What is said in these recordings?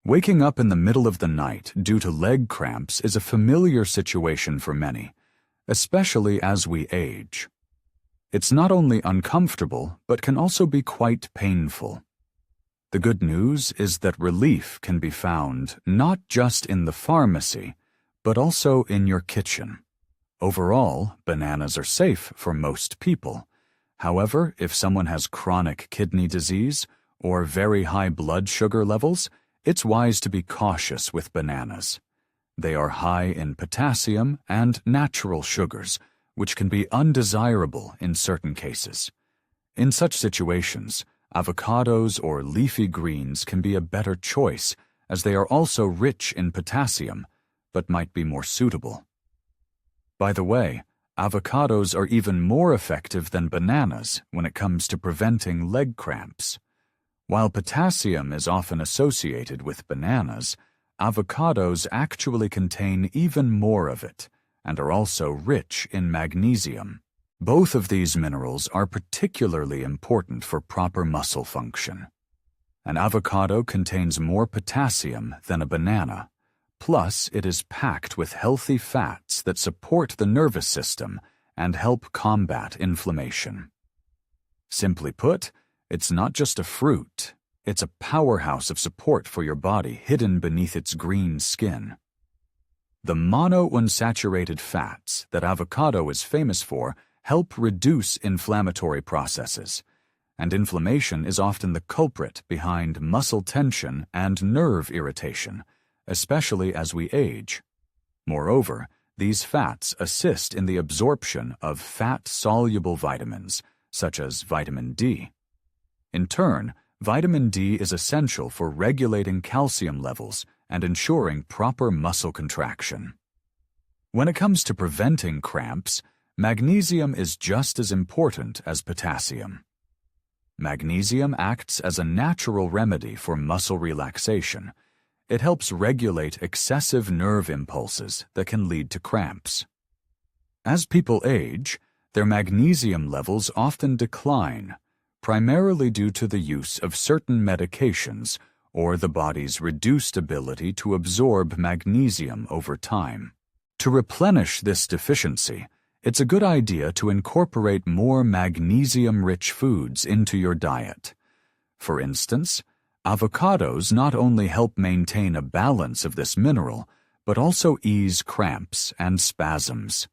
Waking up in the middle of the night due to leg cramps is a familiar situation for many, especially as we age. It's not only uncomfortable, but can also be quite painful. The good news is that relief can be found not just in the pharmacy, but also in your kitchen. Overall, bananas are safe for most people. However, if someone has chronic kidney disease or very high blood sugar levels, it's wise to be cautious with bananas. They are high in potassium and natural sugars, which can be undesirable in certain cases. In such situations, avocados or leafy greens can be a better choice, as they are also rich in potassium, but might be more suitable. By the way, avocados are even more effective than bananas when it comes to preventing leg cramps. While potassium is often associated with bananas, avocados actually contain even more of it and are also rich in magnesium. Both of these minerals are particularly important for proper muscle function. An avocado contains more potassium than a banana. Plus, it is packed with healthy fats that support the nervous system and help combat inflammation. Simply put, it's not just a fruit, it's a powerhouse of support for your body hidden beneath its green skin. The monounsaturated fats that avocado is famous for help reduce inflammatory processes, and inflammation is often the culprit behind muscle tension and nerve irritation, especially as we age. Moreover, these fats assist in the absorption of fat-soluble vitamins, such as vitamin D. In turn, vitamin D is essential for regulating calcium levels and ensuring proper muscle contraction. When it comes to preventing cramps, magnesium is just as important as potassium. Magnesium acts as a natural remedy for muscle relaxation. It helps regulate excessive nerve impulses that can lead to cramps. As people age, their magnesium levels often decline, primarily due to the use of certain medications or the body's reduced ability to absorb magnesium over time. To replenish this deficiency, it's a good idea to incorporate more magnesium-rich foods into your diet. For instance, avocados not only help maintain a balance of this mineral, but also ease cramps and spasms.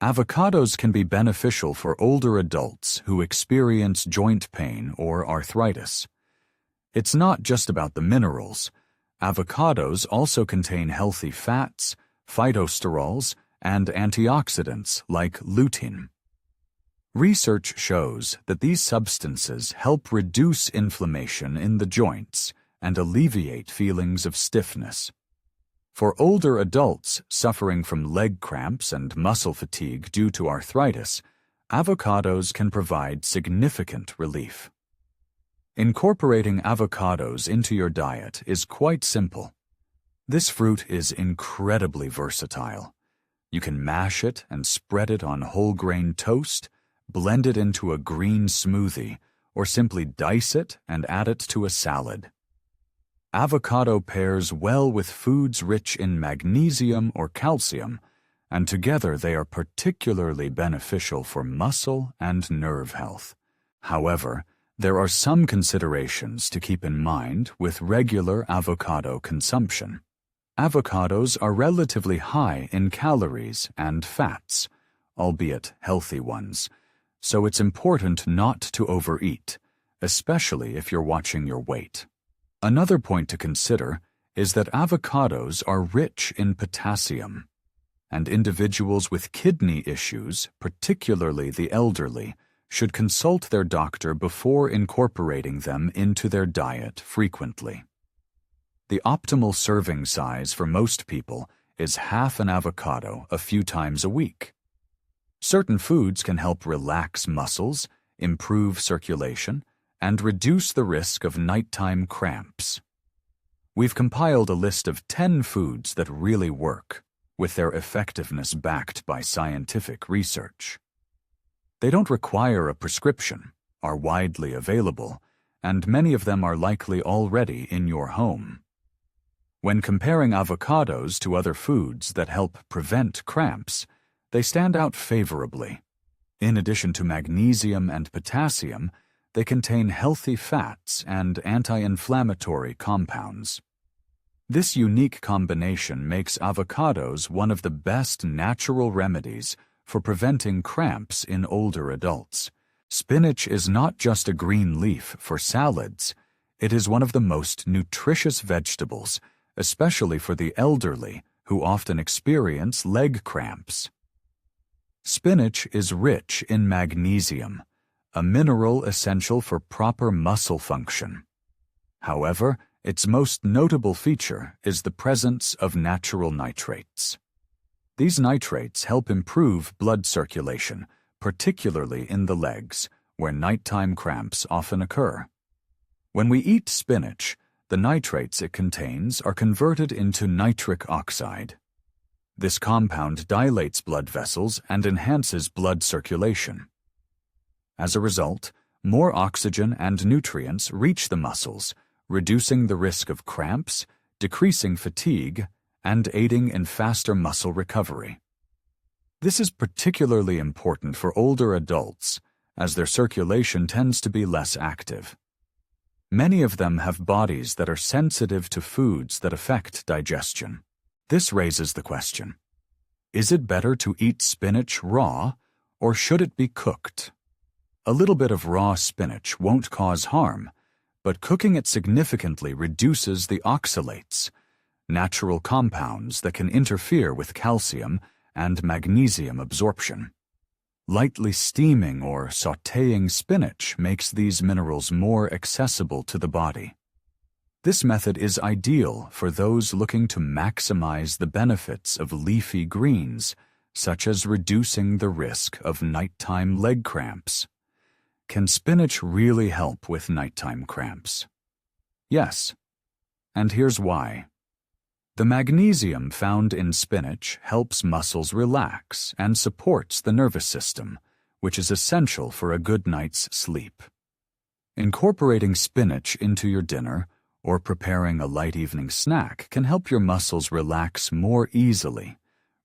Avocados can be beneficial for older adults who experience joint pain or arthritis. It's not just about the minerals. Avocados also contain healthy fats, phytosterols, and antioxidants like lutein. Research shows that these substances help reduce inflammation in the joints and alleviate feelings of stiffness. For older adults suffering from leg cramps and muscle fatigue due to arthritis, avocados can provide significant relief. Incorporating avocados into your diet is quite simple. This fruit is incredibly versatile. You can mash it and spread it on whole grain toast, blend it into a green smoothie, or simply dice it and add it to a salad. Avocado pairs well with foods rich in magnesium or calcium, and together they are particularly beneficial for muscle and nerve health. However, there are some considerations to keep in mind with regular avocado consumption. Avocados are relatively high in calories and fats, albeit healthy ones, so it's important not to overeat, especially if you're watching your weight. Another point to consider is that avocados are rich in potassium, and individuals with kidney issues, particularly the elderly, should consult their doctor before incorporating them into their diet frequently. The optimal serving size for most people is half an avocado a few times a week. Certain foods can help relax muscles, improve circulation, and reduce the risk of nighttime cramps. We've compiled a list of 10 foods that really work, with their effectiveness backed by scientific research. They don't require a prescription, are widely available, and many of them are likely already in your home. When comparing avocados to other foods that help prevent cramps, they stand out favorably. In addition to magnesium and potassium, they contain healthy fats and anti-inflammatory compounds. This unique combination makes avocados one of the best natural remedies for preventing cramps in older adults. Spinach is not just a green leaf for salads, it is one of the most nutritious vegetables, especially for the elderly who often experience leg cramps. Spinach is rich in magnesium, a mineral essential for proper muscle function. However, its most notable feature is the presence of natural nitrates. These nitrates help improve blood circulation, particularly in the legs, where nighttime cramps often occur. When we eat spinach, the nitrates it contains are converted into nitric oxide. This compound dilates blood vessels and enhances blood circulation. As a result, more oxygen and nutrients reach the muscles, reducing the risk of cramps, decreasing fatigue, and aiding in faster muscle recovery. This is particularly important for older adults, as their circulation tends to be less active. Many of them have bodies that are sensitive to foods that affect digestion. This raises the question, is it better to eat spinach raw, or should it be cooked? A little bit of raw spinach won't cause harm, but cooking it significantly reduces the oxalates, natural compounds that can interfere with calcium and magnesium absorption. Lightly steaming or sautéing spinach makes these minerals more accessible to the body. This method is ideal for those looking to maximize the benefits of leafy greens, such as reducing the risk of nighttime leg cramps. Can spinach really help with nighttime cramps? Yes, and here's why. The magnesium found in spinach helps muscles relax and supports the nervous system, which is essential for a good night's sleep. Incorporating spinach into your dinner or preparing a light evening snack can help your muscles relax more easily,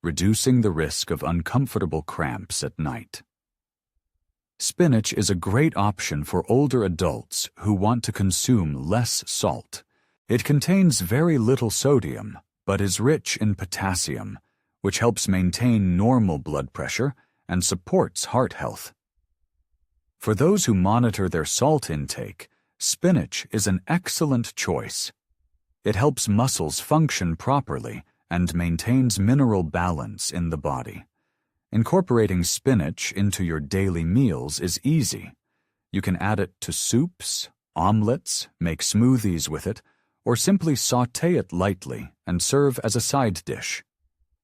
reducing the risk of uncomfortable cramps at night. Spinach is a great option for older adults who want to consume less salt. It contains very little sodium, but is rich in potassium, which helps maintain normal blood pressure and supports heart health. For those who monitor their salt intake, spinach is an excellent choice. It helps muscles function properly and maintains mineral balance in the body. Incorporating spinach into your daily meals is easy. You can add it to soups, omelets, make smoothies with it, or simply sauté it lightly and serve as a side dish.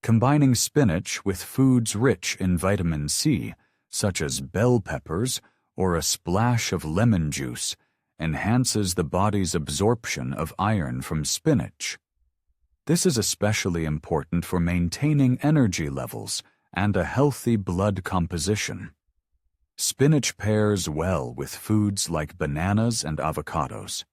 Combining spinach with foods rich in vitamin C, such as bell peppers or a splash of lemon juice, enhances the body's absorption of iron from spinach. This is especially important for maintaining energy levels and a healthy blood composition. Spinach pairs well with foods like bananas and avocados.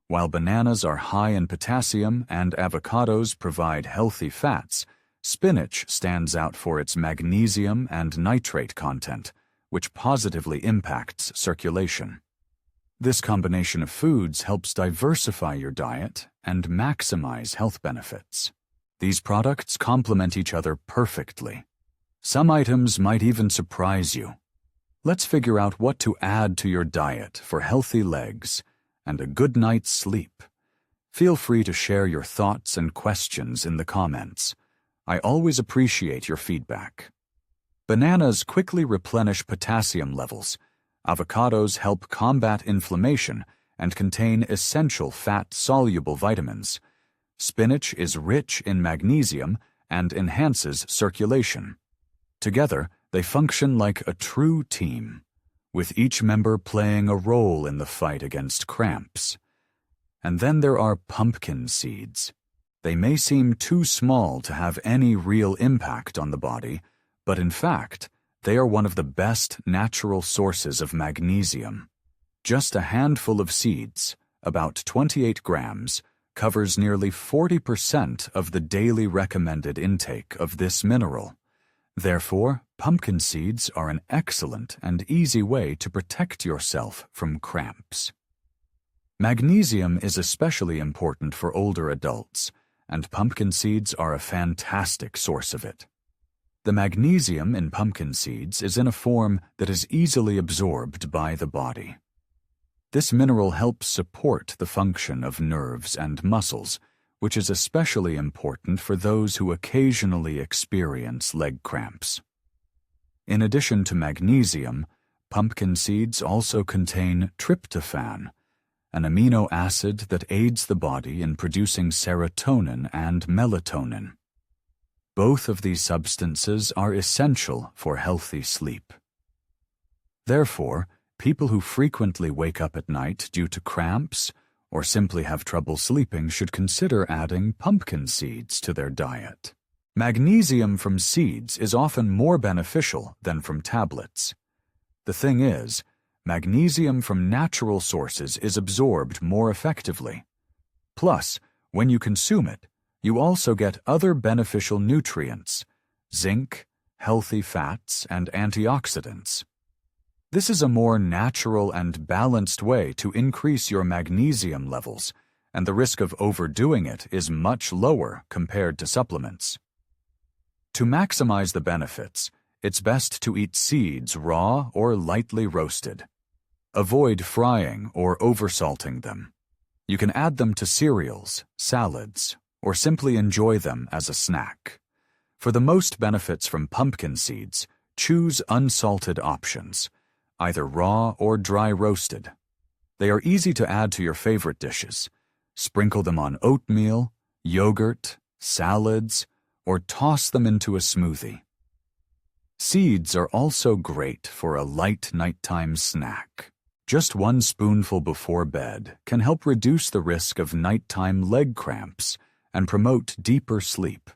While bananas are high in potassium and avocados provide healthy fats, spinach stands out for its magnesium and nitrate content, which positively impacts circulation. This combination of foods helps diversify your diet and maximize health benefits. These products complement each other perfectly. Some items might even surprise you. Let's figure out what to add to your diet for healthy legs and a good night's sleep. Feel free to share your thoughts and questions in the comments. I always appreciate your feedback. Bananas quickly replenish potassium levels. Avocados help combat inflammation and contain essential fat-soluble vitamins. Spinach is rich in magnesium and enhances circulation. Together, they function like a true team, with each member playing a role in the fight against cramps. And then there are pumpkin seeds. They may seem too small to have any real impact on the body, but in fact, they are one of the best natural sources of magnesium. Just a handful of seeds, about 28 grams, covers nearly 40% of the daily recommended intake of this mineral. Therefore, pumpkin seeds are an excellent and easy way to protect yourself from cramps. Magnesium is especially important for older adults, and pumpkin seeds are a fantastic source of it. The magnesium in pumpkin seeds is in a form that is easily absorbed by the body. This mineral helps support the function of nerves and muscles, which is especially important for those who occasionally experience leg cramps. In addition to magnesium, pumpkin seeds also contain tryptophan, an amino acid that aids the body in producing serotonin and melatonin. Both of these substances are essential for healthy sleep. Therefore, people who frequently wake up at night due to cramps or simply have trouble sleeping should consider adding pumpkin seeds to their diet. Magnesium from seeds is often more beneficial than from tablets. The thing is, magnesium from natural sources is absorbed more effectively. Plus, when you consume it, you also get other beneficial nutrients, zinc, healthy fats, and antioxidants. This is a more natural and balanced way to increase your magnesium levels, and the risk of overdoing it is much lower compared to supplements. To maximize the benefits, it's best to eat seeds raw or lightly roasted. Avoid frying or oversalting them. You can add them to cereals, salads, or simply enjoy them as a snack. For the most benefits from pumpkin seeds, choose unsalted options, either raw or dry roasted. They are easy to add to your favorite dishes. Sprinkle them on oatmeal, yogurt, salads, or toss them into a smoothie. Seeds are also great for a light nighttime snack. Just 1 spoonful before bed can help reduce the risk of nighttime leg cramps and promote deeper sleep.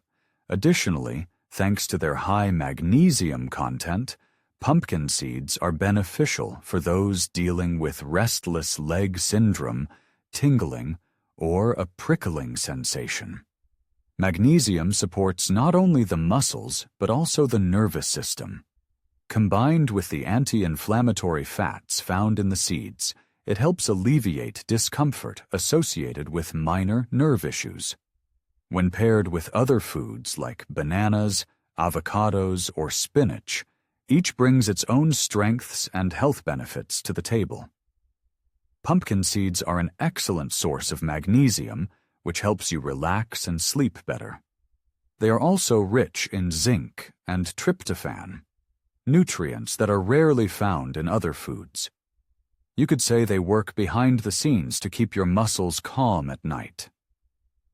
Additionally, thanks to their high magnesium content, pumpkin seeds are beneficial for those dealing with restless leg syndrome, tingling, or a prickling sensation. Magnesium supports not only the muscles but also the nervous system. Combined with the anti-inflammatory fats found in the seeds, it helps alleviate discomfort associated with minor nerve issues. When paired with other foods like bananas, avocados, or spinach, each brings its own strengths and health benefits to the table. Pumpkin seeds are an excellent source of magnesium, which helps you relax and sleep better. They are also rich in zinc and tryptophan, nutrients that are rarely found in other foods. You could say they work behind the scenes to keep your muscles calm at night.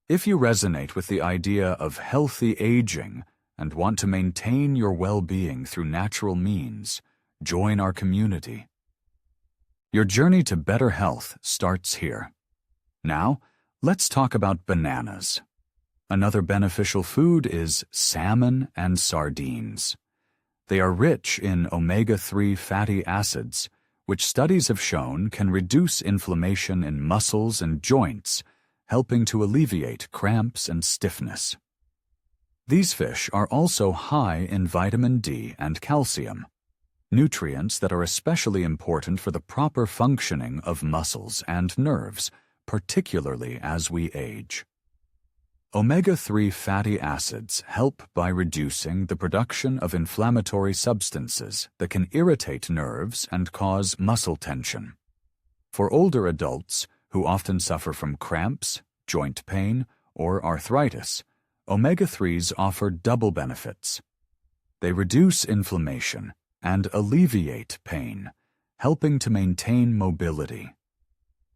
If you resonate with the idea of healthy aging and want to maintain your well-being through natural means, join our community. Your journey to better health starts here. Now, let's talk about bananas. Another beneficial food is salmon and sardines. They are rich in omega-3 fatty acids, which studies have shown can reduce inflammation in muscles and joints, helping to alleviate cramps and stiffness. These fish are also high in vitamin D and calcium, nutrients that are especially important for the proper functioning of muscles and nerves, particularly as we age. Omega-3 fatty acids help by reducing the production of inflammatory substances that can irritate nerves and cause muscle tension. For older adults who often suffer from cramps, joint pain, or arthritis, omega-3s offer double benefits. They reduce inflammation and alleviate pain, helping to maintain mobility.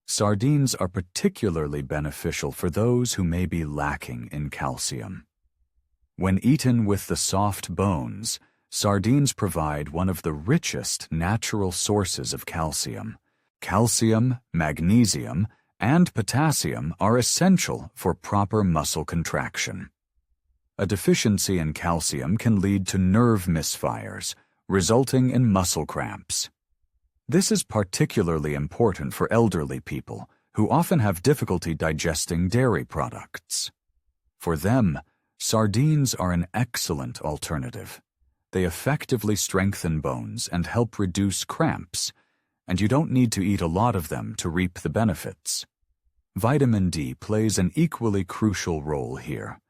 Sardines are particularly beneficial for those who may be lacking in calcium. When eaten with the soft bones, sardines provide one of the richest natural sources of calcium. Calcium, magnesium, and potassium are essential for proper muscle contraction. A deficiency in calcium can lead to nerve misfires, resulting in muscle cramps. This is particularly important for elderly people who often have difficulty digesting dairy products. For them, sardines are an excellent alternative. They effectively strengthen bones and help reduce cramps, and you don't need to eat a lot of them to reap the benefits. Vitamin D plays an equally crucial role here.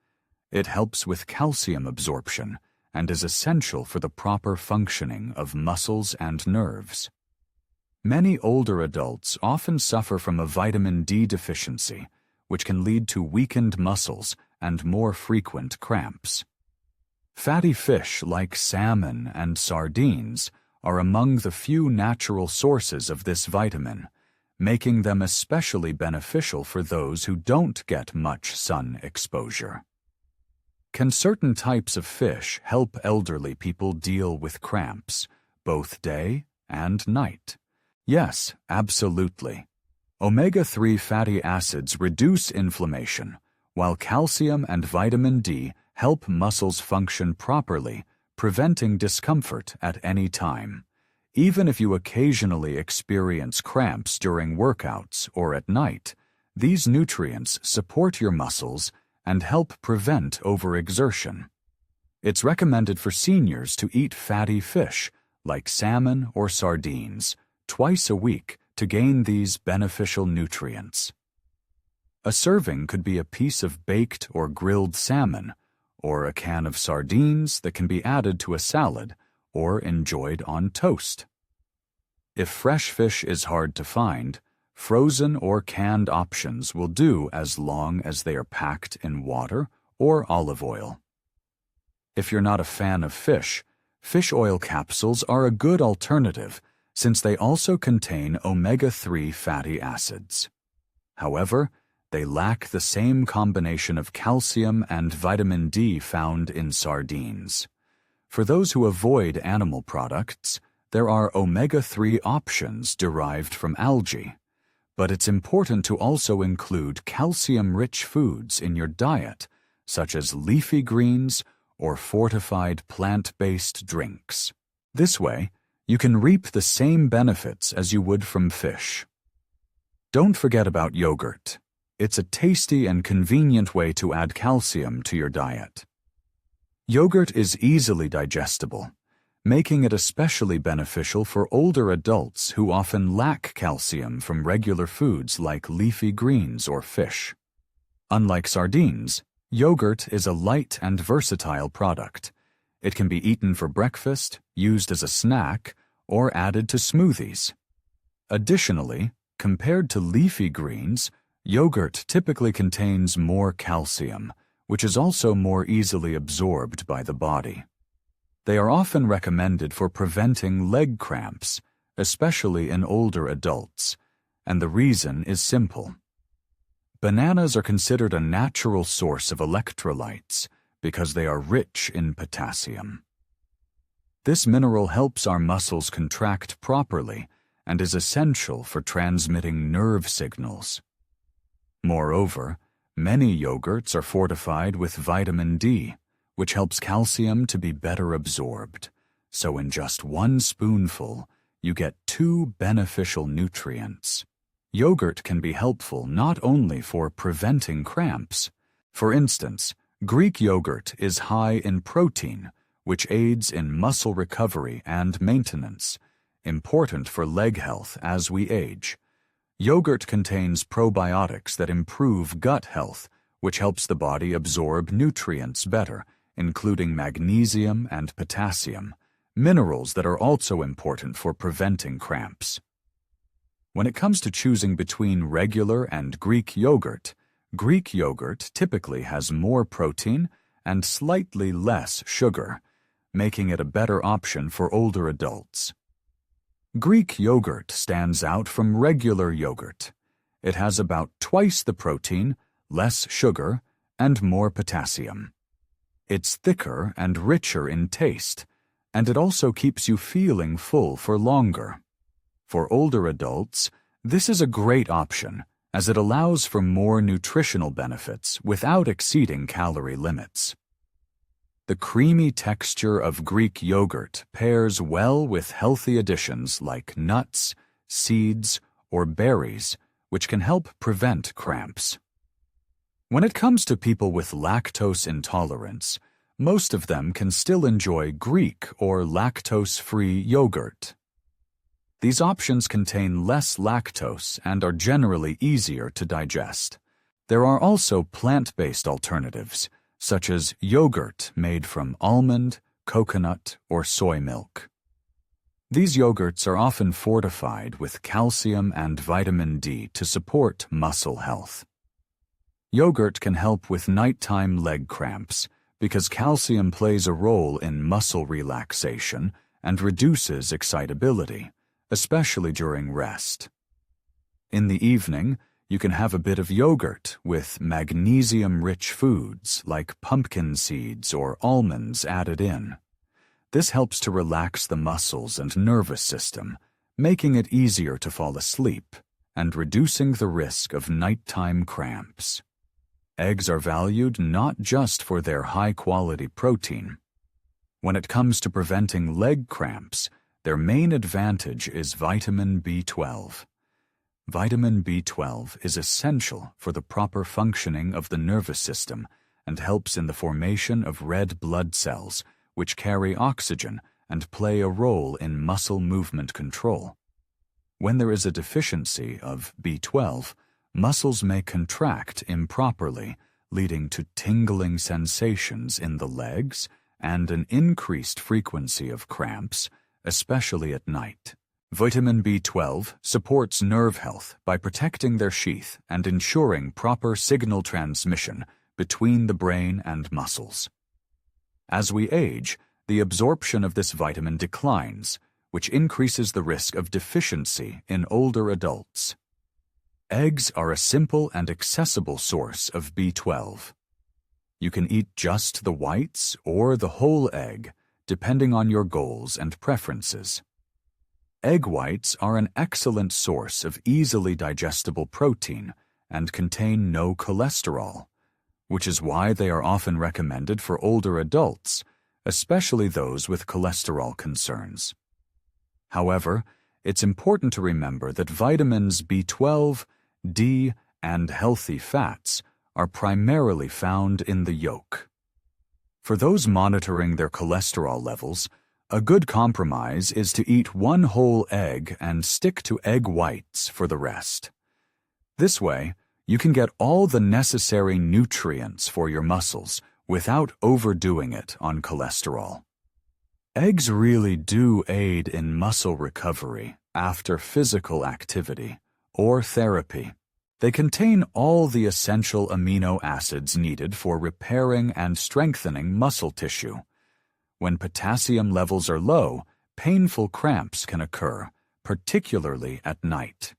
It helps with calcium absorption and is essential for the proper functioning of muscles and nerves. Many older adults often suffer from a vitamin D deficiency, which can lead to weakened muscles and more frequent cramps. Fatty fish like salmon and sardines are among the few natural sources of this vitamin, making them especially beneficial for those who don't get much sun exposure. Can certain types of fish help elderly people deal with cramps, both day and night? Yes, absolutely. Omega-3 fatty acids reduce inflammation, while calcium and vitamin D help muscles function properly, preventing discomfort at any time. Even if you occasionally experience cramps during workouts or at night, these nutrients support your muscles and help prevent overexertion. It's recommended for seniors to eat fatty fish, like salmon or sardines, twice a week to gain these beneficial nutrients. A serving could be a piece of baked or grilled salmon, or a can of sardines that can be added to a salad or enjoyed on toast. If fresh fish is hard to find, frozen or canned options will do as long as they are packed in water or olive oil. If you're not a fan of fish oil capsules are a good alternative since they also contain omega-3 fatty acids. However, they lack the same combination of calcium and vitamin D found in sardines. For those who avoid animal products, there are omega-3 options derived from algae. But it's important to also include calcium-rich foods in your diet, such as leafy greens or fortified plant-based drinks. This way, you can reap the same benefits as you would from fish. Don't forget about yogurt. It's a tasty and convenient way to add calcium to your diet. Yogurt is easily digestible, making it especially beneficial for older adults who often lack calcium from regular foods like leafy greens or fish. Unlike sardines, yogurt is a light and versatile product. It can be eaten for breakfast, used as a snack, or added to smoothies. Additionally, compared to leafy greens, yogurt typically contains more calcium, which is also more easily absorbed by the body. They are often recommended for preventing leg cramps, especially in older adults, and the reason is simple. Bananas are considered a natural source of electrolytes because they are rich in potassium. This mineral helps our muscles contract properly and is essential for transmitting nerve signals. Moreover, many yogurts are fortified with vitamin D, which helps calcium to be better absorbed. So in just one spoonful, you get 2 beneficial nutrients. Yogurt can be helpful not only for preventing cramps. For instance, Greek yogurt is high in protein, which aids in muscle recovery and maintenance, important for leg health as we age. Yogurt contains probiotics that improve gut health, which helps the body absorb nutrients better, including magnesium and potassium, minerals that are also important for preventing cramps. When it comes to choosing between regular and Greek yogurt typically has more protein and slightly less sugar, making it a better option for older adults. Greek yogurt stands out from regular yogurt. It has about twice the protein, less sugar, and more potassium. It's thicker and richer in taste, and it also keeps you feeling full for longer. For older adults, this is a great option as it allows for more nutritional benefits without exceeding calorie limits. The creamy texture of Greek yogurt pairs well with healthy additions like nuts, seeds, or berries, which can help prevent cramps. When it comes to people with lactose intolerance, most of them can still enjoy Greek or lactose-free yogurt. These options contain less lactose and are generally easier to digest. There are also plant-based alternatives, such as yogurt made from almond, coconut, or soy milk. These yogurts are often fortified with calcium and vitamin D to support muscle health. Yogurt can help with nighttime leg cramps because calcium plays a role in muscle relaxation and reduces excitability, especially during rest. In the evening, you can have a bit of yogurt with magnesium-rich foods like pumpkin seeds or almonds added in. This helps to relax the muscles and nervous system, making it easier to fall asleep and reducing the risk of nighttime cramps. Eggs are valued not just for their high-quality protein. When it comes to preventing leg cramps, their main advantage is vitamin B12. Vitamin B12 is essential for the proper functioning of the nervous system and helps in the formation of red blood cells, which carry oxygen and play a role in muscle movement control. When there is a deficiency of B12, muscles may contract improperly, leading to tingling sensations in the legs and an increased frequency of cramps, especially at night. Vitamin B12 supports nerve health by protecting their sheath and ensuring proper signal transmission between the brain and muscles. As we age, the absorption of this vitamin declines, which increases the risk of deficiency in older adults. Eggs are a simple and accessible source of B12. You can eat just the whites or the whole egg, depending on your goals and preferences. Egg whites are an excellent source of easily digestible protein and contain no cholesterol, which is why they are often recommended for older adults, especially those with cholesterol concerns. However, it's important to remember that vitamins B12, D, and healthy fats are primarily found in the yolk. For those monitoring their cholesterol levels, a good compromise is to eat one whole egg and stick to egg whites for the rest. This way, you can get all the necessary nutrients for your muscles without overdoing it on cholesterol. Eggs really do aid in muscle recovery after physical activity or therapy. They contain all the essential amino acids needed for repairing and strengthening muscle tissue. When potassium levels are low, painful cramps can occur, particularly at night.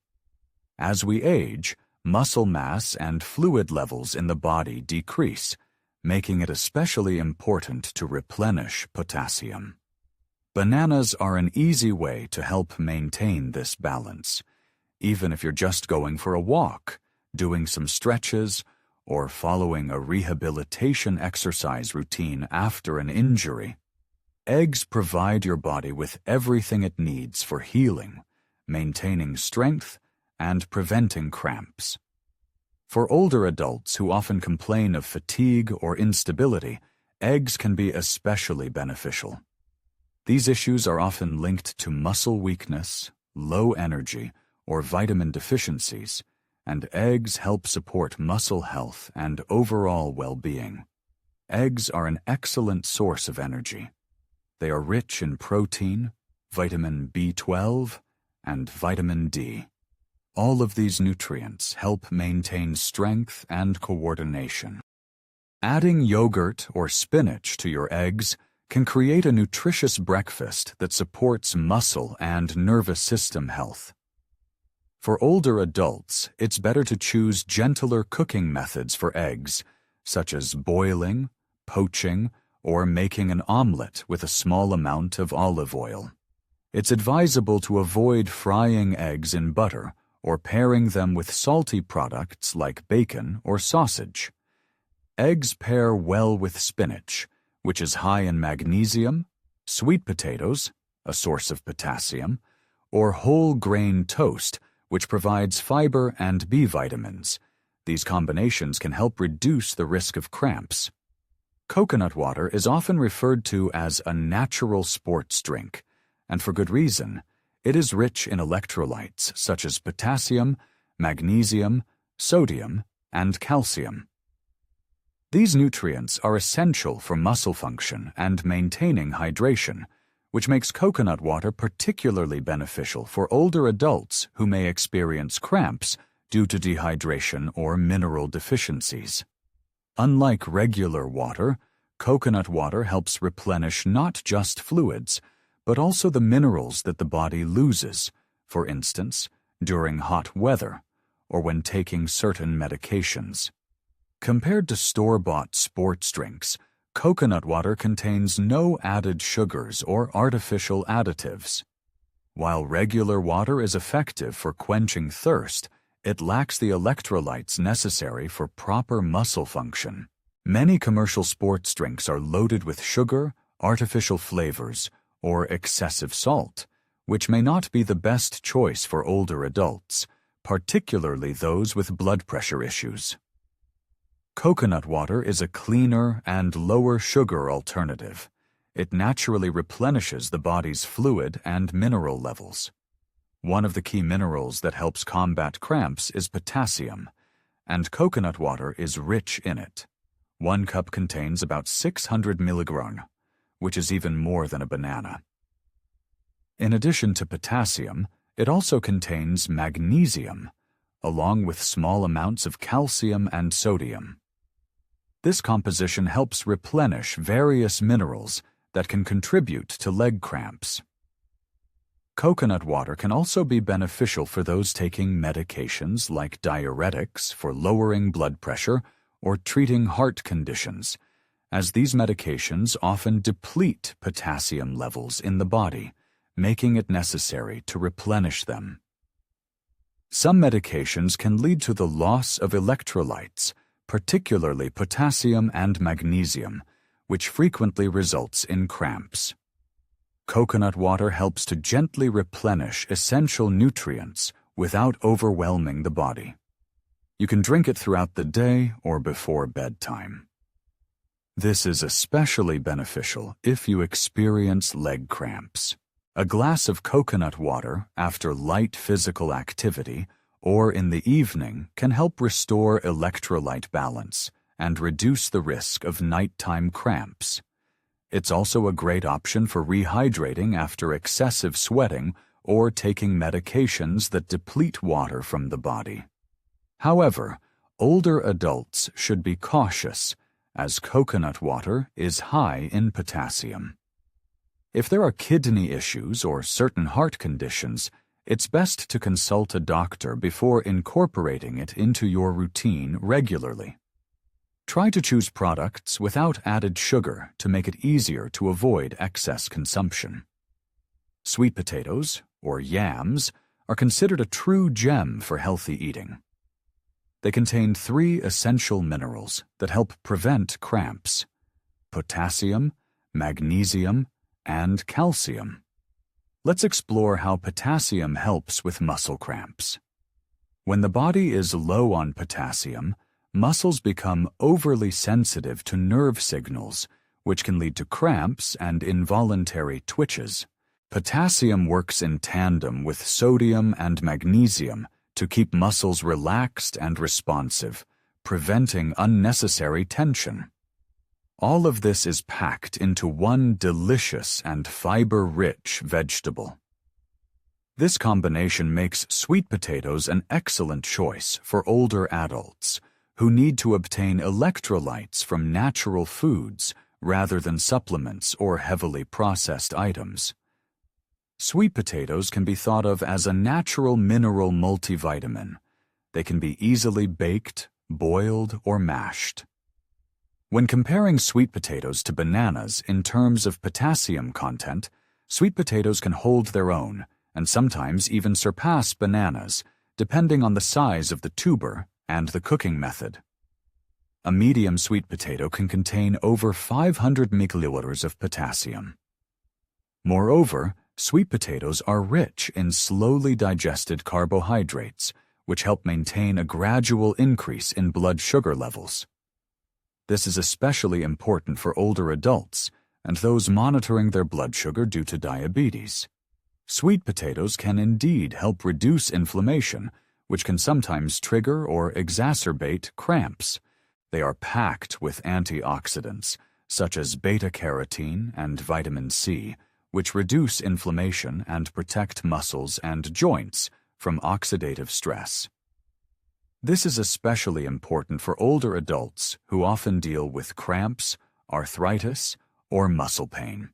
As we age, muscle mass and fluid levels in the body decrease, making it especially important to replenish potassium. Bananas are an easy way to help maintain this balance, even if you're just going for a walk, doing some stretches, or following a rehabilitation exercise routine after an injury. Eggs provide your body with everything it needs for healing, maintaining strength, and preventing cramps. For older adults who often complain of fatigue or instability, eggs can be especially beneficial. These issues are often linked to muscle weakness, low energy, or vitamin deficiencies, and eggs help support muscle health and overall well-being. Eggs are an excellent source of energy. They are rich in protein, vitamin B12, and vitamin D. All of these nutrients help maintain strength and coordination. Adding yogurt or spinach to your eggs can create a nutritious breakfast that supports muscle and nervous system health. For older adults, it's better to choose gentler cooking methods for eggs, such as boiling, poaching, or making an omelet with a small amount of olive oil. It's advisable to avoid frying eggs in butter or pairing them with salty products like bacon or sausage. Eggs pair well with spinach, which is high in magnesium, sweet potatoes, a source of potassium, or whole grain toast, which provides fiber and B vitamins. These combinations can help reduce the risk of cramps. Coconut water is often referred to as a natural sports drink, and for good reason. It is rich in electrolytes such as potassium, magnesium, sodium, and calcium. These nutrients are essential for muscle function and maintaining hydration, which makes coconut water particularly beneficial for older adults who may experience cramps due to dehydration or mineral deficiencies. Unlike regular water, coconut water helps replenish not just fluids, but also the minerals that the body loses, for instance, during hot weather or when taking certain medications. Compared to store-bought sports drinks, coconut water contains no added sugars or artificial additives. While regular water is effective for quenching thirst, it lacks the electrolytes necessary for proper muscle function. Many commercial sports drinks are loaded with sugar, artificial flavors, or excessive salt, which may not be the best choice for older adults, particularly those with blood pressure issues. Coconut water is a cleaner and lower sugar alternative. It naturally replenishes the body's fluid and mineral levels. One of the key minerals that helps combat cramps is potassium, and coconut water is rich in it. 1 cup contains about 600 milligrams, which is even more than a banana. In addition to potassium, it also contains magnesium, along with small amounts of calcium and sodium. This composition helps replenish various minerals that can contribute to leg cramps. Coconut water can also be beneficial for those taking medications like diuretics for lowering blood pressure or treating heart conditions, as these medications often deplete potassium levels in the body, making it necessary to replenish them. Some medications can lead to the loss of electrolytes, particularly potassium and magnesium, which frequently results in cramps. Coconut water helps to gently replenish essential nutrients without overwhelming the body. You can drink it throughout the day or before bedtime. This is especially beneficial if you experience leg cramps. A glass of coconut water after light physical activity or in the evening can help restore electrolyte balance and reduce the risk of nighttime cramps. It's also a great option for rehydrating after excessive sweating or taking medications that deplete water from the body. However, older adults should be cautious, as coconut water is high in potassium. If there are kidney issues or certain heart conditions, it's best to consult a doctor before incorporating it into your routine regularly. Try to choose products without added sugar to make it easier to avoid excess consumption. Sweet potatoes, or yams, are considered a true gem for healthy eating. They contain 3 essential minerals that help prevent cramps: potassium, magnesium, and calcium. Let's explore how potassium helps with muscle cramps. When the body is low on potassium, muscles become overly sensitive to nerve signals, which can lead to cramps and involuntary twitches. Potassium works in tandem with sodium and magnesium to keep muscles relaxed and responsive, preventing unnecessary tension. All of this is packed into one delicious and fiber-rich vegetable. This combination makes sweet potatoes an excellent choice for older adults who need to obtain electrolytes from natural foods rather than supplements or heavily processed items. Sweet potatoes can be thought of as a natural mineral multivitamin. They can be easily baked, boiled, or mashed. When comparing sweet potatoes to bananas in terms of potassium content, sweet potatoes can hold their own and sometimes even surpass bananas, depending on the size of the tuber and the cooking method. A medium sweet potato can contain over 500 milliliters of potassium. Moreover, Sweet potatoes are rich in slowly digested carbohydrates, which help maintain a gradual increase in blood sugar levels. This is especially important for older adults and those monitoring their blood sugar due to diabetes. Sweet potatoes can indeed help reduce inflammation, which can sometimes trigger or exacerbate cramps. They are packed with antioxidants, such as beta-carotene and vitamin C, which reduce inflammation and protect muscles and joints from oxidative stress. This is especially important for older adults who often deal with cramps, arthritis, or muscle pain.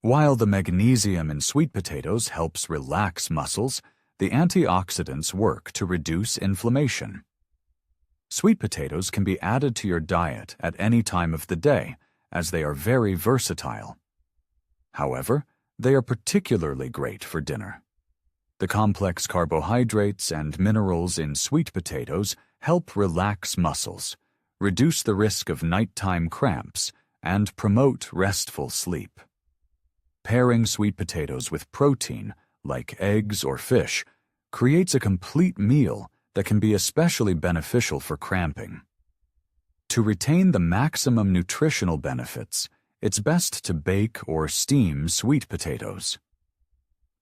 While the magnesium in sweet potatoes helps relax muscles, the antioxidants work to reduce inflammation. Sweet potatoes can be added to your diet at any time of the day, as they are very versatile. However, they are particularly great for dinner. The complex carbohydrates and minerals in sweet potatoes help relax muscles, reduce the risk of nighttime cramps, and promote restful sleep. Pairing sweet potatoes with protein, like eggs or fish, creates a complete meal that can be especially beneficial for cramping. To retain the maximum nutritional benefits, it's best to bake or steam sweet potatoes.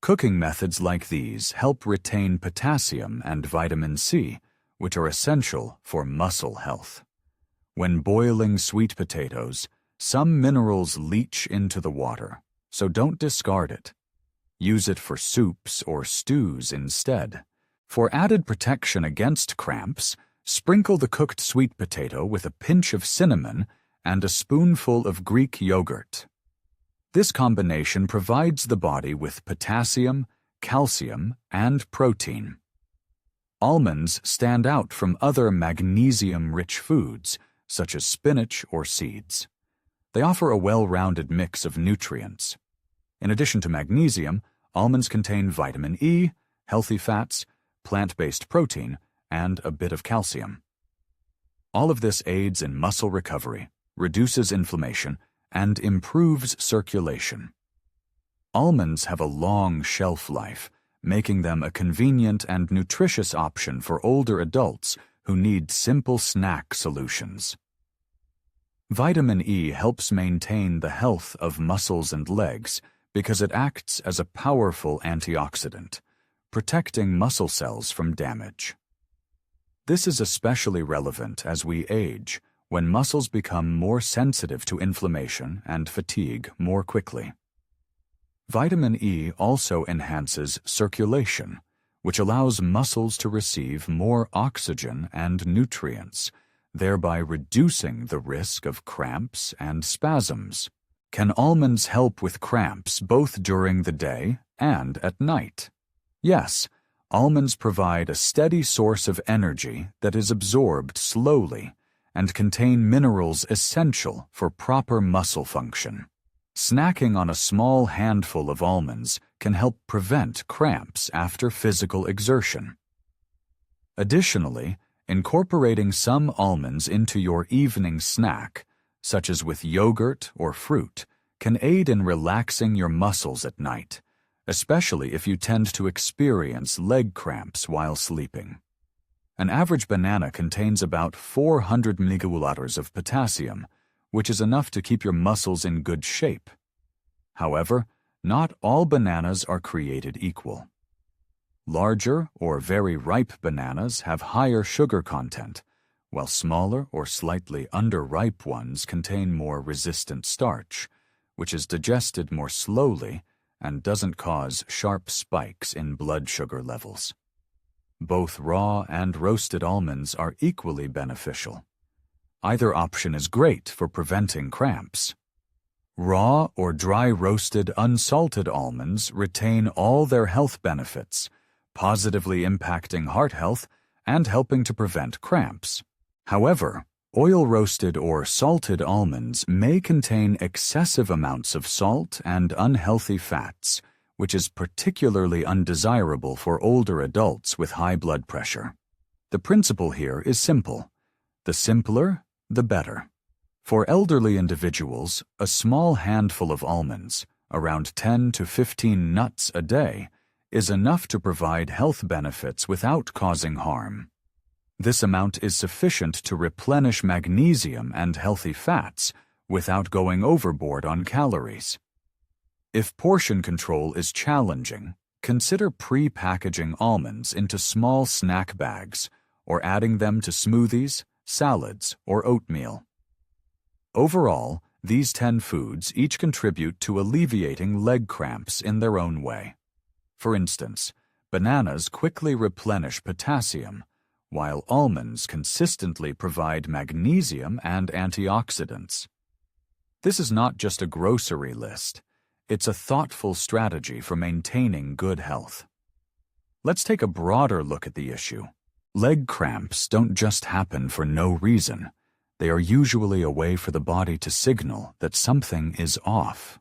Cooking methods like these help retain potassium and vitamin C, which are essential for muscle health. When boiling sweet potatoes, some minerals leach into the water, so don't discard it. Use it for soups or stews instead. For added protection against cramps, sprinkle the cooked sweet potato with a pinch of cinnamon and a spoonful of Greek yogurt. This combination provides the body with potassium, calcium, and protein. Almonds stand out from other magnesium-rich foods, such as spinach or seeds. They offer a well-rounded mix of nutrients. In addition to magnesium, almonds contain vitamin E, healthy fats, plant-based protein, and a bit of calcium. All of this aids in muscle recovery, reduces inflammation, and improves circulation. Almonds have a long shelf life, making them a convenient and nutritious option for older adults who need simple snack solutions. Vitamin E helps maintain the health of muscles and legs because it acts as a powerful antioxidant, protecting muscle cells from damage. This is especially relevant as we age, when muscles become more sensitive to inflammation and fatigue more quickly. Vitamin E also enhances circulation, which allows muscles to receive more oxygen and nutrients, thereby reducing the risk of cramps and spasms. Can almonds help with cramps both during the day and at night? Yes, almonds provide a steady source of energy that is absorbed slowly and contain minerals essential for proper muscle function. Snacking on a small handful of almonds can help prevent cramps after physical exertion. Additionally, incorporating some almonds into your evening snack, such as with yogurt or fruit, can aid in relaxing your muscles at night, especially if you tend to experience leg cramps while sleeping. An average banana contains about 400 milliliters of potassium, which is enough to keep your muscles in good shape. However, not all bananas are created equal. Larger or very ripe bananas have higher sugar content, while smaller or slightly underripe ones contain more resistant starch, which is digested more slowly and doesn't cause sharp spikes in blood sugar levels. Both raw and roasted almonds are equally beneficial. Either option is great for preventing cramps. Raw or dry roasted unsalted almonds retain all their health benefits, positively impacting heart health and helping to prevent cramps. However, oil-roasted or salted almonds may contain excessive amounts of salt and unhealthy fats, which is particularly undesirable for older adults with high blood pressure. The principle here is simple. The simpler, the better. For elderly individuals, a small handful of almonds, around 10 to 15 nuts a day, is enough to provide health benefits without causing harm. This amount is sufficient to replenish magnesium and healthy fats without going overboard on calories. If portion control is challenging, consider pre-packaging almonds into small snack bags or adding them to smoothies, salads, or oatmeal. Overall, these 10 foods each contribute to alleviating leg cramps in their own way. For instance, bananas quickly replenish potassium, while almonds consistently provide magnesium and antioxidants. This is not just a grocery list. It's a thoughtful strategy for maintaining good health. Let's take a broader look at the issue. Leg cramps don't just happen for no reason. They are usually a way for the body to signal that something is off.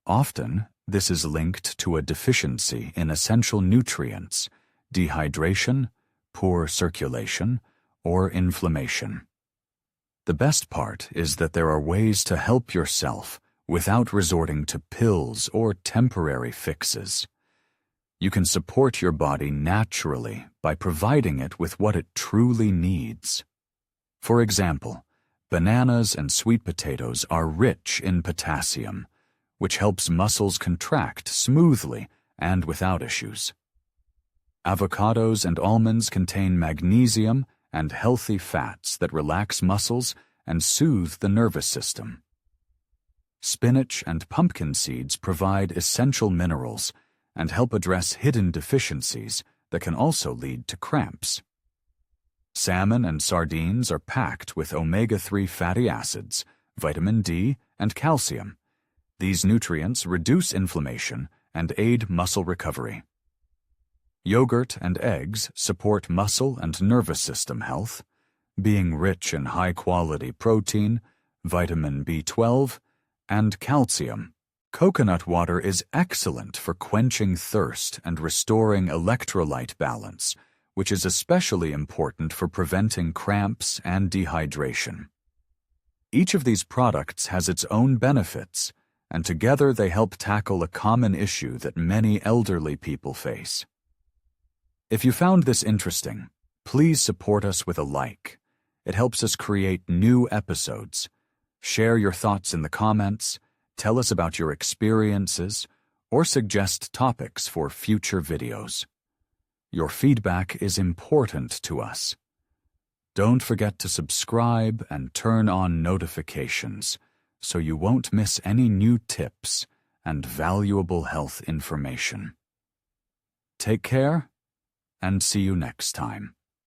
Often, this is linked to a deficiency in essential nutrients, dehydration, poor circulation, or inflammation. The best part is that there are ways to help yourself without resorting to pills or temporary fixes. You can support your body naturally by providing it with what it truly needs. For example, bananas and sweet potatoes are rich in potassium, which helps muscles contract smoothly and without issues. Avocados and almonds contain magnesium and healthy fats that relax muscles and soothe the nervous system. Spinach and pumpkin seeds provide essential minerals and help address hidden deficiencies that can also lead to cramps. Salmon and sardines are packed with omega-3 fatty acids, vitamin D, and calcium. These nutrients reduce inflammation and aid muscle recovery. Yogurt and eggs support muscle and nervous system health, being rich in high-quality protein, vitamin B12, and calcium. Coconut water is excellent for quenching thirst and restoring electrolyte balance, which is especially important for preventing cramps and dehydration. Each of these products has its own benefits, and together they help tackle a common issue that many elderly people face. If you found this interesting, please support us with a like. It helps us create new episodes. Share your thoughts in the comments, tell us about your experiences, or suggest topics for future videos. Your feedback is important to us. Don't forget to subscribe and turn on notifications so you won't miss any new tips and valuable health information. Take care, and see you next time.